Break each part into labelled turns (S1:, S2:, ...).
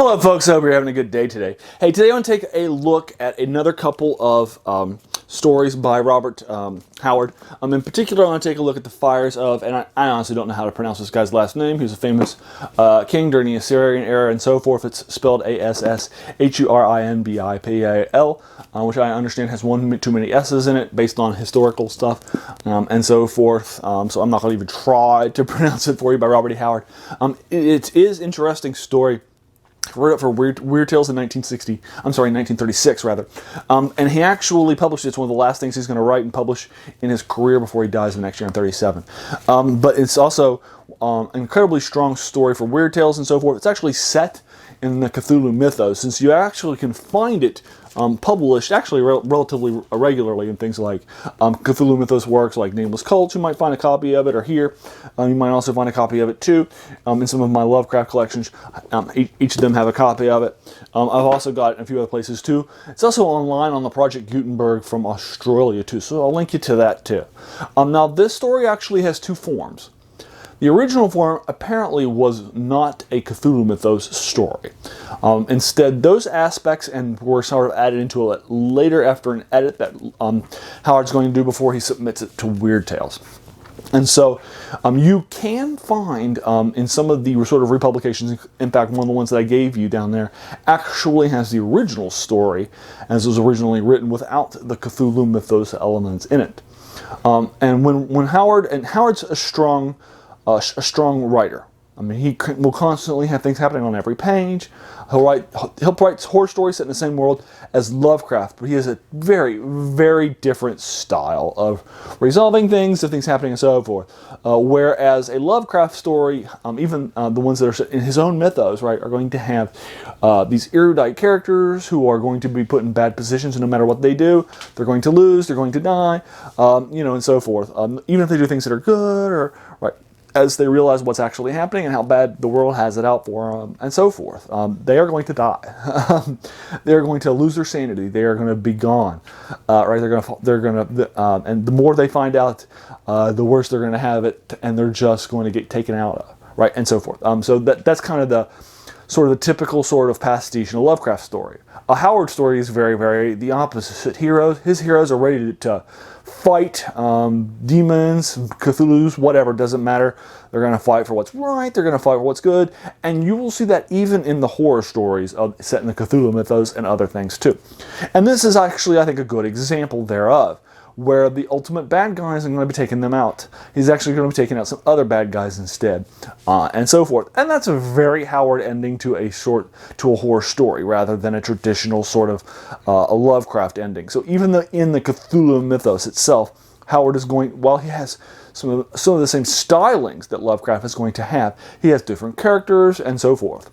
S1: Hello folks, I hope you're having a good day today. Hey, today I want to take a look at another couple of stories by Robert Howard. In particular, I want to take a look at the Fires of, and I honestly don't know how to pronounce this guy's last name. He was a famous king during the Assyrian era and so forth. It's spelled Asshurbanipal, which I understand has one too many S's in it based on historical stuff and so forth. So I'm not going to even try to pronounce it for you by Robert E. Howard. It is an interesting story. Wrote it for Weird Tales in 1936 rather. And he actually published it. It's one of the last things he's going to write and publish in his career before he dies the next year in 37. But it's also an incredibly strong story for Weird Tales and so forth. It's actually set in the Cthulhu Mythos, since you actually can find it published actually relatively regularly in things like Cthulhu Mythos works like Nameless Cults. You might find a copy of it, or here you might also find a copy of it too in some of my Lovecraft collections. Each of them have a copy of it. I've also got it in a few other places too. It's also online on the Project Gutenberg from Australia too, so I'll link you to that too. Now this story actually has two forms. The original form apparently was not a Cthulhu Mythos story. Instead, those aspects were sort of added into it later after an edit that Howard's going to do before he submits it to Weird Tales. And so you can find in some of the sort of republications, in fact one of the ones that I gave you down there actually has the original story as it was originally written without the Cthulhu Mythos elements in it. And when Howard's a strong writer. I mean, he will constantly have things happening on every page. He'll write horror stories set in the same world as Lovecraft, but he has a very, very different style of resolving things, of things happening and so forth. Whereas a Lovecraft story, even the ones that are set in his own mythos, right, are going to have these erudite characters who are going to be put in bad positions, and no matter what they do, they're going to lose, they're going to die, and so forth. Even if they do things that are good, or right, as they realize what's actually happening and how bad the world has it out for them, and so forth. They are going to die. They're going to lose their sanity. They are going to be gone. Right? They're going to, and the more they find out, the worse they're going to have it, and they're just going to get taken out of, right, and so forth. So that's kind of the typical sort of pastiche in a Lovecraft story. A Howard story is very, very the opposite. His heroes are ready to fight demons, Cthulhu's, whatever, doesn't matter. They're going to fight for what's right, they're going to fight for what's good, and you will see that even in the horror stories set in the Cthulhu Mythos and other things too. And this is actually, I think, a good example thereof, where the ultimate bad guy isn't going to be taking them out. He's actually going to be taking out some other bad guys instead, and so forth. And that's a very Howard ending to a horror story, rather than a traditional sort of a Lovecraft ending. So even in the Cthulhu Mythos itself, Howard is going, while he has some of the same stylings that Lovecraft is going to have, he has different characters and so forth.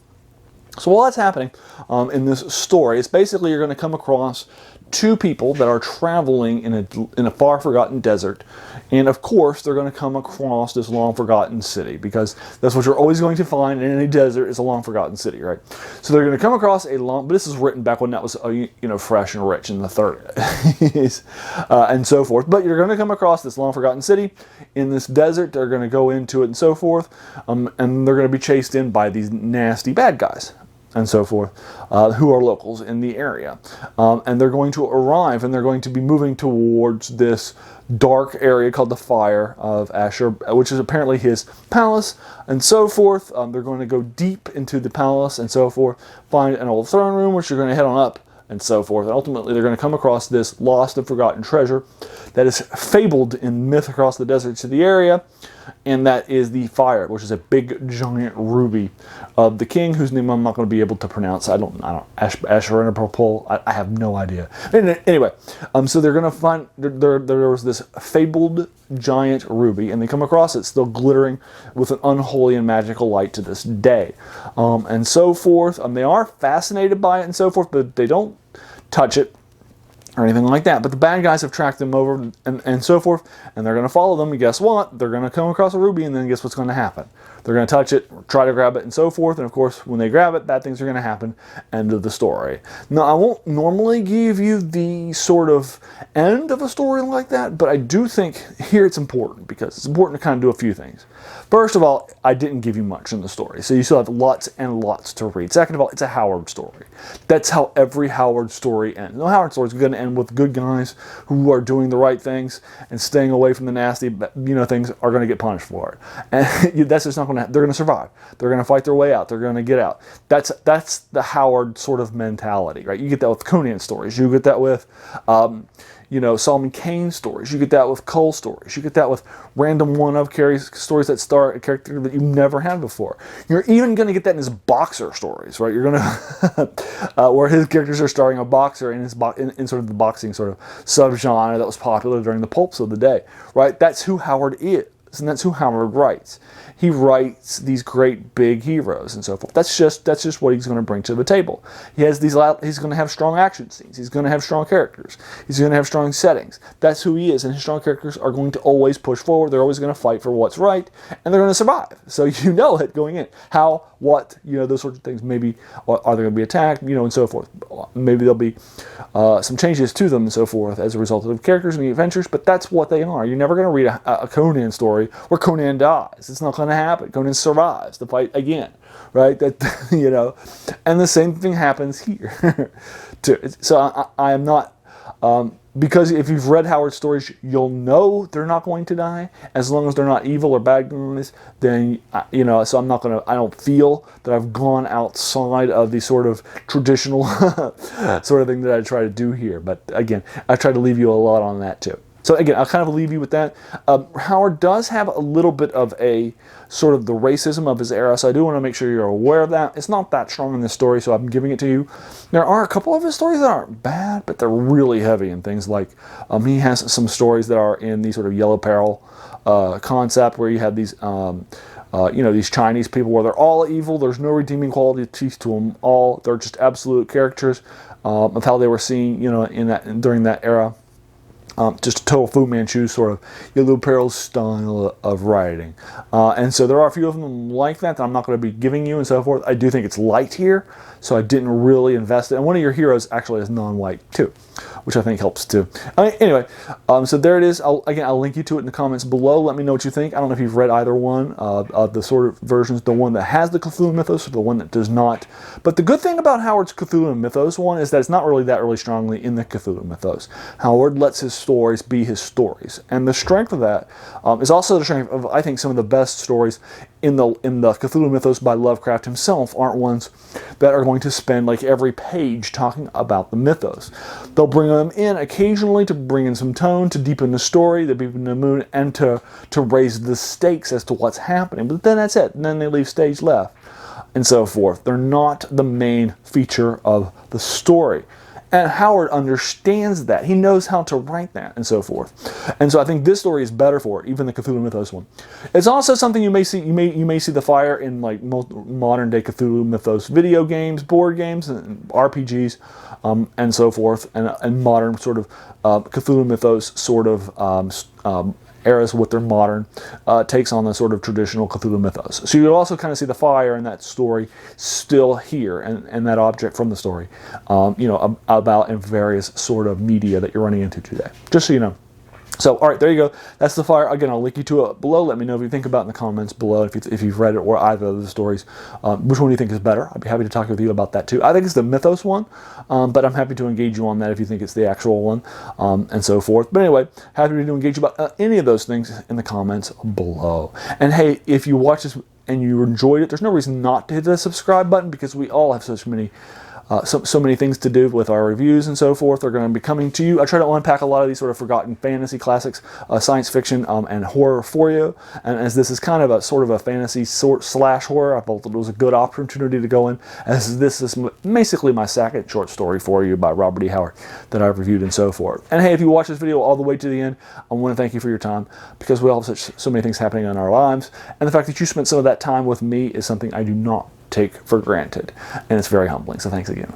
S1: So while that's happening in this story, it's basically you're going to come across two people that are traveling in a far forgotten desert, and of course they're going to come across this long forgotten city, because that's what you're always going to find in any desert, is a long forgotten city, right? So they're going to come across but this is written back when that was fresh and rich in the 30s and so forth. But you're going to come across this long forgotten city in this desert. They're going to go into it and so forth, and they're going to be chased in by these nasty bad guys and so forth, who are locals in the area. And they're going to arrive, and they're going to be moving towards this dark area called the Fire of Asshurbanipal, which is apparently his palace, and so forth. They're going to go deep into the palace and so forth, find an old throne room, which you're going to head on up, and so forth. And ultimately, they're going to come across this lost and forgotten treasure that is fabled in myth across the deserts of the area, and that is the fire, which is a big giant ruby of the king, whose name I'm not going to be able to pronounce. Asshurbanipal. I have no idea. Anyway, so they're going to find there was this fabled giant ruby, and they come across it still glittering with an unholy and magical light to this day, and so forth. They are fascinated by it and so forth, but they don't touch it or anything like that. But the bad guys have tracked them over and so forth, and they're going to follow them, and guess what? They're going to come across a ruby, and then guess what's going to happen? They're going to touch it, try to grab it, and so forth. And of course, when they grab it, bad things are going to happen. End of the story. Now, I won't normally give you the sort of end of a story like that, but I do think here it's important because it's important to kind of do a few things. First of all, I didn't give you much in the story, so you still have lots and lots to read. Second of all, it's a Howard story. That's how every Howard story ends. No Howard story is going to end with good guys who are doing the right things and staying away from the nasty, things are going to get punished for it. And that's just not going to happen. They're going to survive. They're going to fight their way out. They're going to get out. That's the Howard sort of mentality, right? You get that with Conan stories. You get that with Solomon Kane stories. You get that with Cole stories. You get that with random one-of stories that star a character that you've never had before. You're even going to get that in his boxer stories, right? You're going to where his characters are starring a boxer in in sort of the boxing sort of subgenre that was popular during the pulps of the day, right? That's who Howard is, and that's who Howard writes. He writes these great big heroes and so forth. That's just what he's going to bring to the table. He's going to have strong action scenes. He's going to have strong characters. He's going to have strong settings. That's who he is, and his strong characters are going to always push forward. They're always going to fight for what's right, and they're going to survive. So you know it going in. How, what, those sorts of things. Maybe are they going to be attacked, and so forth. Maybe there'll be some changes to them and so forth as a result of the characters and the adventures, but that's what they are. You're never going to read a Conan story where Conan dies. It's not going to happen. Conan survives the fight again, right? And the same thing happens here too. So I am not, because if you've read Howard stories, you'll know they're not going to die as long as they're not evil or bad guys. Then so I'm not gonna. I don't feel that I've gone outside of the sort of traditional sort of thing that I try to do here. But again, I try to leave you a lot on that too. So again, I'll kind of leave you with that. Howard does have a little bit of a sort of the racism of his era, so I do want to make sure you're aware of that. It's not that strong in this story, so I'm giving it to you. There are a couple of his stories that aren't bad, but they're really heavy in things like he has some stories that are in the sort of yellow peril concept where you have these these Chinese people where they're all evil. There's no redeeming qualities to them all. They're just absolute caricatures of how they were seen, during that era. Just a total Fu Manchu sort of yellow peril style of writing. And so there are a few of them like that I'm not going to be giving you and so forth. I do think it's light here, so I didn't really invest it. And one of your heroes actually is non-white too, which I think helps too. Anyway, so there it is. I'll link you to it in the comments below. Let me know what you think. I don't know if you've read either one of the sort of versions, the one that has the Cthulhu Mythos or the one that does not. But the good thing about Howard's Cthulhu Mythos one is that it's not really that really strongly in the Cthulhu Mythos. Howard lets his stories be his stories. And the strength of that is also the strength of, I think, some of the best stories in the Cthulhu Mythos by Lovecraft himself aren't ones that are going to spend like every page talking about the mythos. They'll bring them in occasionally to bring in some tone, to deepen the story, to deepen the mood, and to raise the stakes as to what's happening. But then that's it. And then they leave stage left and so forth. They're not the main feature of the story. And Howard understands that. He knows how to write that and so forth. And so I think this story is better for it, even the Cthulhu Mythos one. It's also something you may see. You may see the fire in like modern day Cthulhu Mythos video games, board games, and RPGs, and so forth, and modern sort of Cthulhu Mythos sort of eras with their modern takes on the sort of traditional Cthulhu Mythos. So you'll also kind of see the fire in that story still here, and that object from the story, about in various sort of media that you're running into today. Just so you know. So, all right, there you go. That's the fire. Again, I'll link you to it below. Let me know if you think about it in the comments below, if you've read it or either of the stories. Which one do you think is better? I'd be happy to talk with you about that too. I think it's the Mythos one, but I'm happy to engage you on that if you think it's the actual one, and so forth. But anyway, happy to engage you about any of those things in the comments below. And hey, if you watch this and you enjoyed it, there's no reason not to hit the subscribe button, because we all have so many things to do with our reviews and so forth. They're going to be coming to you. I try to unpack a lot of these sort of forgotten fantasy classics, science fiction, and horror for you. And as this is kind of a fantasy slash horror, I felt it was a good opportunity to go in, as this is basically my second short story for you by Robert E. Howard that I've reviewed and so forth. And hey, if you watch this video all the way to the end, I want to thank you for your time, because we all have so many things happening in our lives. And the fact that you spent some of that time with me is something I do not take for granted, and it's very humbling. So thanks again.